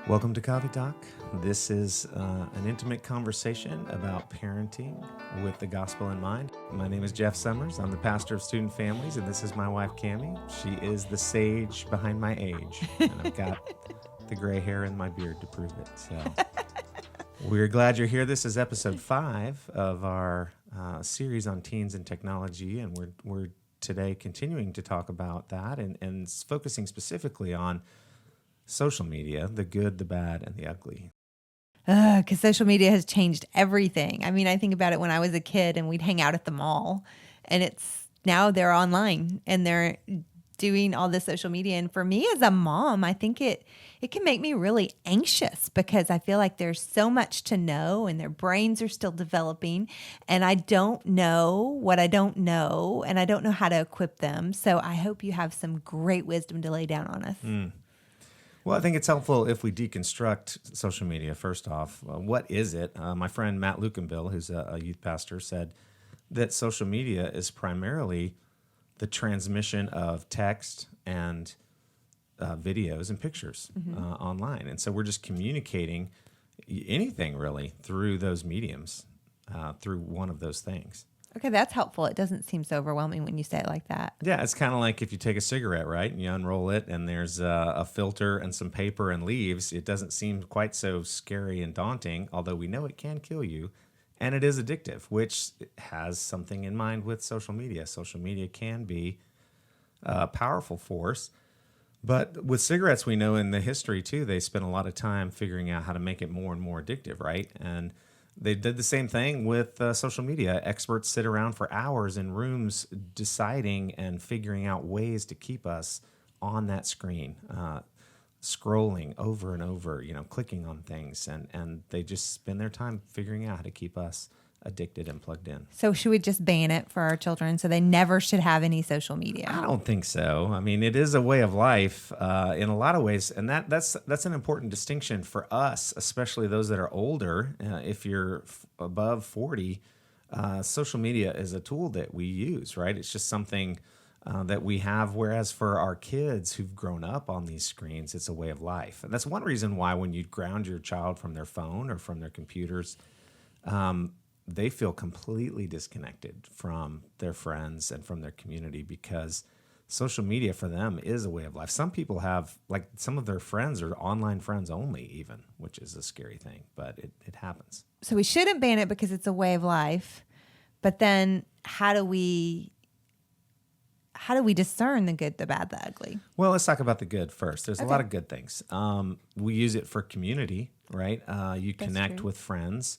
Welcome to Coffee Talk. This is an intimate conversation about parenting with the gospel in mind. My name is Jeff Summers. I'm the pastor of student families, and this is my wife, Cami. She is the sage behind my age, and I've got the gray hair and my beard to prove it. So we're glad you're here. This is episode 5 of our series on teens and technology, and we're today continuing to talk about that and focusing specifically on social media, the good, the bad, and the ugly. Because social media has changed everything. I mean, I think about it when I was a kid and we'd hang out at the mall, and now they're online and they're doing all this social media. And for me as a mom, I think it can make me really anxious because I feel like there's so much to know and their brains are still developing, and I don't know what I don't know, and I don't know how to equip them. So I hope you have some great wisdom to lay down on us. Well, I think it's helpful if we deconstruct social media first off. What is it? My friend Matt Lukenbill, who's a youth pastor, said that social media is primarily the transmission of text and videos and pictures online. And so we're just communicating anything really through those mediums, through one of those things. Okay, that's helpful. It doesn't seem so overwhelming when you say it like that. Yeah, it's kind of like if you take a cigarette, right, and you unroll it, and there's a filter and some paper and leaves. It doesn't seem quite so scary and daunting, although we know it can kill you, and it is addictive, which has something in mind with social media. Social media can be a powerful force, but with cigarettes, we know in the history, too, they spent a lot of time figuring out how to make it more and more addictive, right? And they did the same thing with social media. Experts sit around for hours in rooms deciding and figuring out ways to keep us on that screen, scrolling over and over, clicking on things. And they just spend their time figuring out how to keep us addicted and plugged in. So should we just ban it for our children so they never should have any social media? I don't think so. I mean, it is a way of life in a lot of ways, and that's an important distinction for us, especially those that are older. If you're above 40, social media is a tool that we use, right? It's just something that we have, whereas for our kids who've grown up on these screens, it's a way of life. And that's one reason why when you ground your child from their phone or from their computers, they feel completely disconnected from their friends and from their community because social media for them is a way of life. Some people have, like some of their friends are online friends only even, which is a scary thing, but it happens. So we shouldn't ban it because it's a way of life, but then how do we discern the good, the bad, the ugly? Well, let's talk about the good first. There's a lot of good things. We use it for community, right? You connect with friends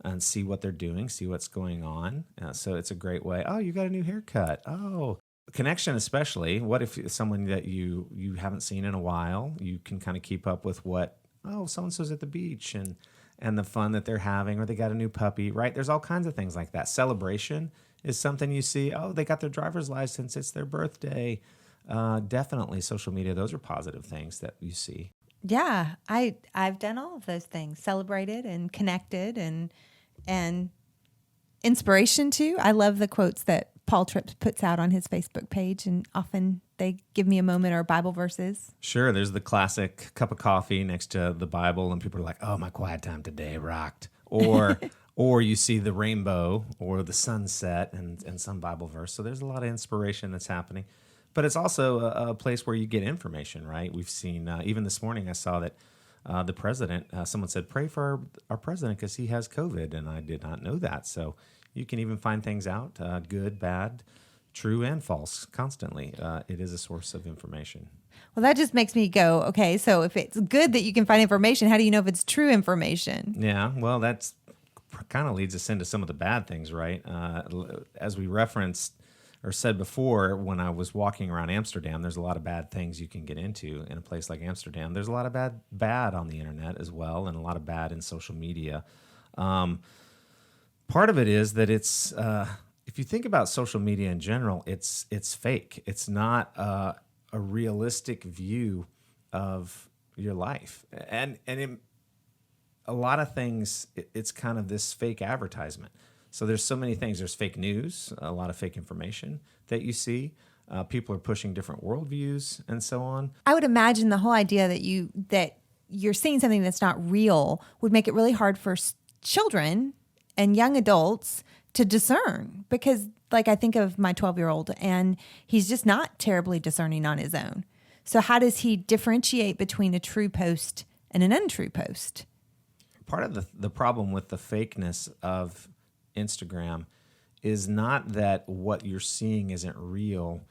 and see what they're doing, see what's going on. So it's a great way. Oh, you got a new haircut. Oh, connection especially. What if someone that you haven't seen in a while, you can kind of keep up with what, so-and-so's at the beach and the fun that they're having, or they got a new puppy, right? There's all kinds of things like that. Celebration is something you see. Oh, they got their driver's license. It's their birthday. Definitely social media. Those are positive things that you see. Yeah, I've done all of those things, celebrated and connected and inspiration too. I love the quotes that Paul Tripp puts out on his Facebook page, and often they give me a moment or Bible verses. Sure, there's the classic cup of coffee next to the Bible, and people are like, "Oh, my quiet time today rocked," or you see the rainbow or the sunset and some Bible verse. So there's a lot of inspiration that's happening. But it's also a place where you get information, right? We've seen, even this morning, I saw that the president, someone said, pray for our president because he has COVID, and I did not know that. So you can even find things out, good, bad, true, and false, constantly. It is a source of information. Well, that just makes me go, okay, so if it's good that you can find information, how do you know if it's true information? Yeah, well, that's kind of leads us into some of the bad things, right? As we referenced, or said before, when I was walking around Amsterdam, there's a lot of bad things you can get into in a place like Amsterdam. There's a lot of bad on the internet as well, and a lot of bad in social media. Part of it is that it's, if you think about social media in general, it's fake. It's not a realistic view of your life, and a lot of things, it's kind of this fake advertisement. So there's so many things. There's fake news, a lot of fake information that you see. People are pushing different worldviews and so on. I would imagine the whole idea that you're seeing something that's not real would make it really hard for children and young adults to discern, because like I think of my 12-year-old and he's just not terribly discerning on his own. So how does he differentiate between a true post and an untrue post? Part of the problem with the fakeness of Instagram is not that what you're seeing isn't real.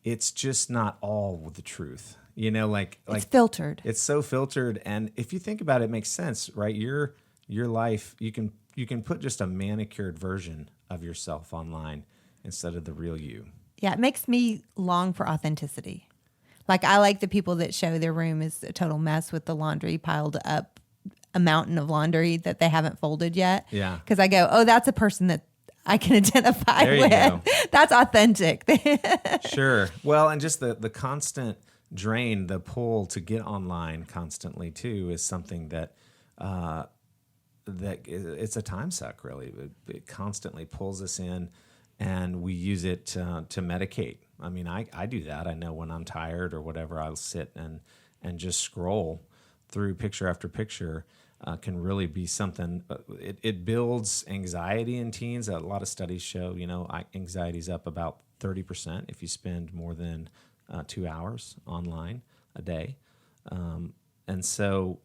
It's just not all the truth. You know, like it's filtered. It's so filtered, and if you think about it, it makes sense, right? Your life, you can put just a manicured version of yourself online instead of the real you. Yeah, it makes me long for authenticity. Like I like the people that show their room is a total mess with the laundry piled up, a mountain of laundry that they haven't folded yet. Yeah. Because I go, oh, that's a person that I can identify There you with. go. That's authentic. Sure. Well, and just the constant drain, the pull to get online constantly too, is something that it's a time suck. Really, it constantly pulls us in, and we use it to medicate. I mean, I do that. I know when I'm tired or whatever, I'll sit and just scroll through picture after picture. Can really be something. It builds anxiety in teens. A lot of studies show, anxiety's up about 30% if you spend more than 2 hours online a day. And so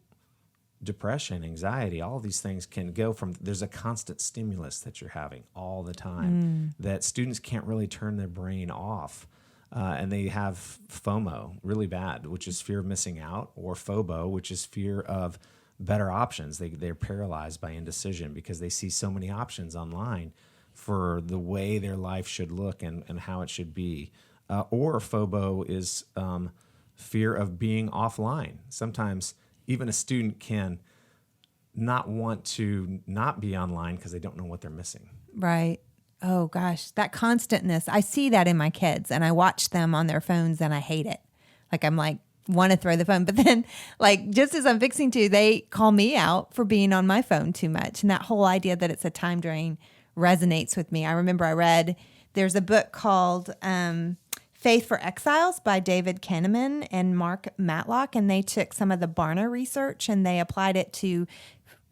depression, anxiety, all of these things can go from, there's a constant stimulus that you're having all the time that students can't really turn their brain off. And they have FOMO really bad, which is fear of missing out, or FOBO, which is fear of better options. They're paralyzed by indecision because they see so many options online for the way their life should look and how it should be. Or FOBO is fear of being offline. Sometimes even a student can not want to not be online because they don't know what they're missing. Right. Oh gosh, that constantness. I see that in my kids and I watch them on their phones and I hate it. Like I'm like, want to throw the phone, but then like just as I'm fixing to, they call me out for being on my phone too much. And that whole idea that it's a time drain resonates with me. I remember I read, there's a book called Faith for Exiles by David Kahneman and Mark Matlock, and they took some of the Barna research and they applied it to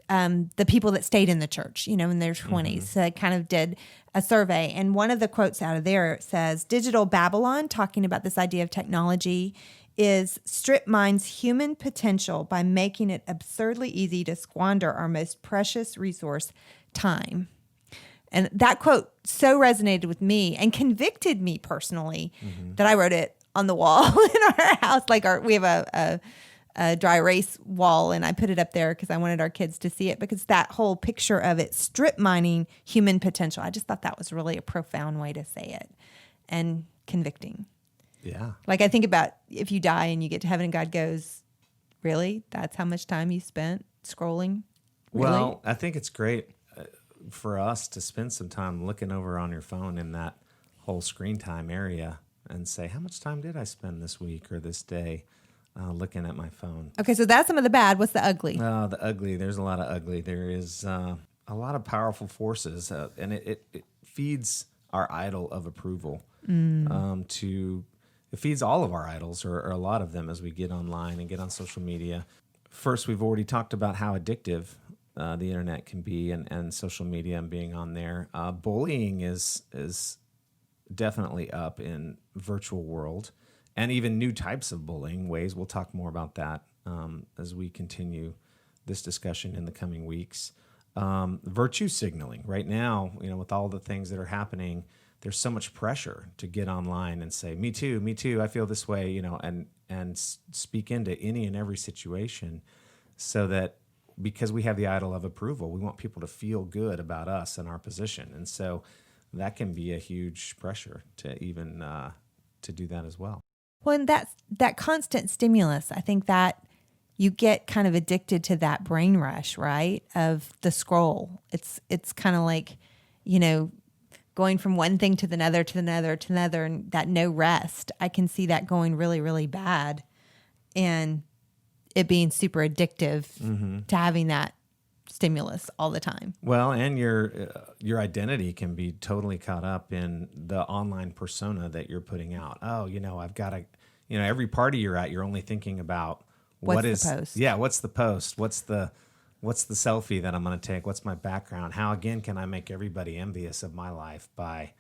the people that stayed in the church, in their 20s. So they kind of did a survey. And one of the quotes out of there says, Digital Babylon, talking about this idea of technology, is strip mine's human potential by making it absurdly easy to squander our most precious resource, time. And that quote so resonated with me and convicted me personally that I wrote it on the wall in our house. Like we have a dry erase wall, and I put it up there because I wanted our kids to see it, because that whole picture of it strip mining human potential, I just thought that was really a profound way to say it and convicting. Yeah. Like I think about if you die and you get to heaven and God goes, really? That's how much time you spent scrolling? Really? Well, I think it's great for us to spend some time looking over on your phone in that whole screen time area and say, how much time did I spend this week or this day looking at my phone? Okay, so that's some of the bad. What's the ugly? The ugly. There's a lot of ugly. There is a lot of powerful forces, and it feeds our idol of approval. It feeds all of our idols, or a lot of them, as we get online and get on social media. First, we've already talked about how addictive the internet can be, and social media and being on there. Bullying is definitely up in virtual world, and even new types of bullying ways. We'll talk more about that as we continue this discussion in the coming weeks. Virtue signaling right now, with all the things that are happening, there's so much pressure to get online and say, me too, I feel this way, and speak into any and every situation, so that because we have the idol of approval, we want people to feel good about us and our position. And so that can be a huge pressure to even to do that as well. Well, and that constant stimulus, I think that you get kind of addicted to that brain rush, right? Of the scroll. It's kind of like, going from one thing to another, and that no rest. I can see that going really, really bad, and it being super addictive to having that stimulus all the time. Well, and your identity can be totally caught up in the online persona that you're putting out. Oh, I've got to, every party you're at, you're only thinking about What's the post? Yeah, what's the post? What's the selfie that I'm going to take? What's my background? How, again, can I make everybody envious of my life by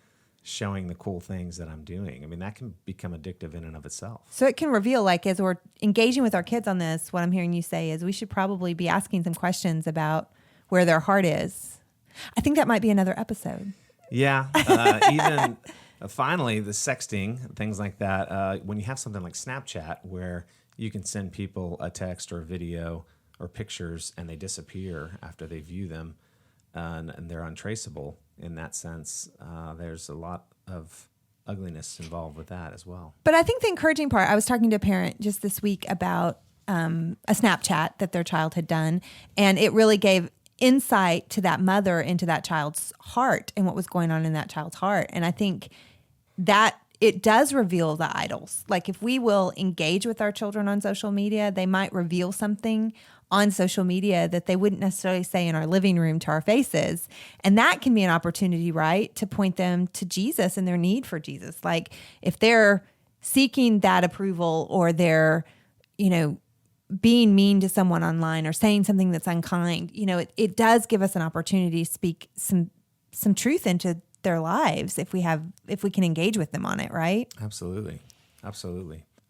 showing the cool things that I'm doing? I mean, that can become addictive in and of itself. So it can reveal, like, as we're engaging with our kids on this, what I'm hearing you say is we should probably be asking some questions about where their heart is. I think that might be another episode. Yeah. Even finally, the sexting, things like that. When you have something like Snapchat where you can send people a text or a video or pictures and they disappear after they view them and they're untraceable in that sense, there's a lot of ugliness involved with that as well. But I think the encouraging part, I was talking to a parent just this week about a Snapchat that their child had done, and it really gave insight to that mother into that child's heart and what was going on in that child's heart. And I think that it does reveal the idols. Like, if we will engage with our children on social media, they might reveal something on social media that they wouldn't necessarily say in our living room to our faces. And that can be an opportunity, right, to point them to Jesus and their need for Jesus. Like, if they're seeking that approval, or they're, being mean to someone online or saying something that's unkind, it does give us an opportunity to speak some truth into their lives if we can engage with them on it, right? Absolutely.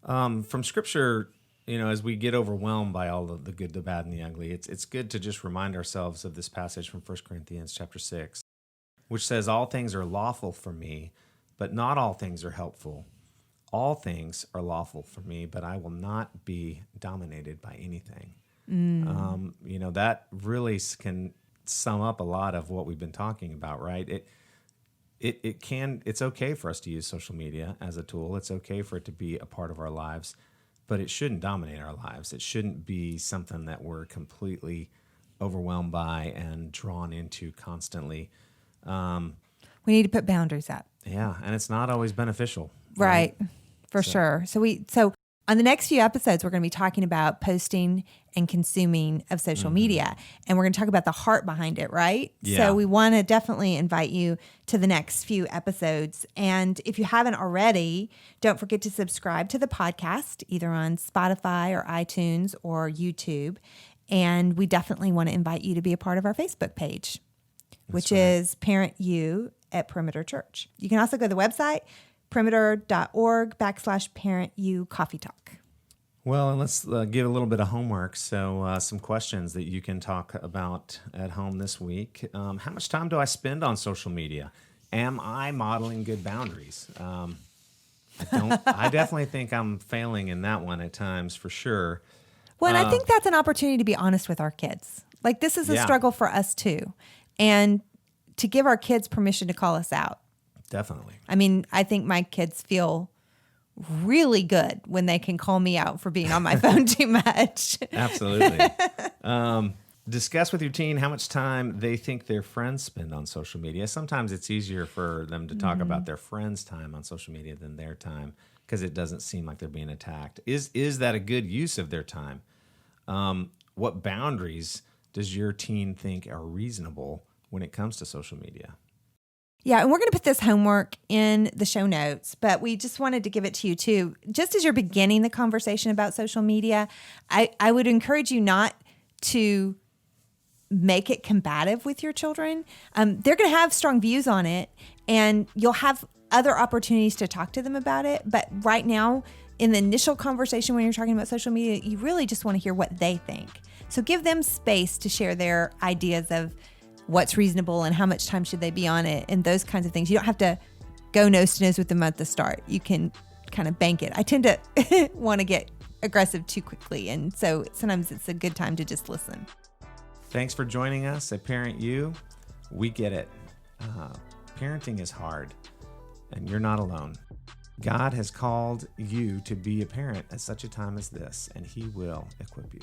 From Scripture, as we get overwhelmed by all of the good, the bad, and the ugly, it's good to just remind ourselves of this passage from 1 Corinthians chapter 6, which says, "All things are lawful for me, but not all things are helpful. All things are lawful for me, but I will not be dominated by anything." That really can sum up a lot of what we've been talking about, right? It's okay for us to use social media as a tool. It's okay for it to be a part of our lives, but it shouldn't dominate our lives. It shouldn't be something that we're completely overwhelmed by and drawn into constantly. We need to put boundaries up. Yeah, and it's not always beneficial. Right. For sure. So on the next few episodes, we're going to be talking about posting and consuming of social media. And we're going to talk about the heart behind it, right? Yeah. So we want to definitely invite you to the next few episodes. And if you haven't already, don't forget to subscribe to the podcast, either on Spotify or iTunes or YouTube. And we definitely want to invite you to be a part of our Facebook page, which is Parent U at Perimeter Church. You can also go to the website, perimeter.org/ParentU Coffee Talk. Well, and let's give a little bit of homework. So some questions that you can talk about at home this week. How much time do I spend on social media? Am I modeling good boundaries? I definitely think I'm failing in that one at times, for sure. Well, and I think that's an opportunity to be honest with our kids. Like, this is a struggle for us too. And to give our kids permission to call us out. Definitely. I mean, I think my kids feel really good when they can call me out for being on my phone too much. Absolutely. Discuss with your teen how much time they think their friends spend on social media. Sometimes it's easier for them to talk about their friends' time on social media than their time, because it doesn't seem like they're being attacked. Is that a good use of their time? What boundaries does your teen think are reasonable when it comes to social media? Yeah, and we're going to put this homework in the show notes, but we just wanted to give it to you too. Just as you're beginning the conversation about social media, I would encourage you not to make it combative with your children. They're going to have strong views on it, and you'll have other opportunities to talk to them about it. But right now, in the initial conversation when you're talking about social media, you really just want to hear what they think. So give them space to share their ideas of what's reasonable and how much time should they be on it and those kinds of things. You don't have to go nose to nose with them at the start. You can kind of bank it. I tend to want to get aggressive too quickly, and so sometimes it's a good time to just listen. Thanks for joining us at Parent U. We get it. Parenting is hard, and you're not alone. God has called you to be a parent at such a time as this, and He will equip you.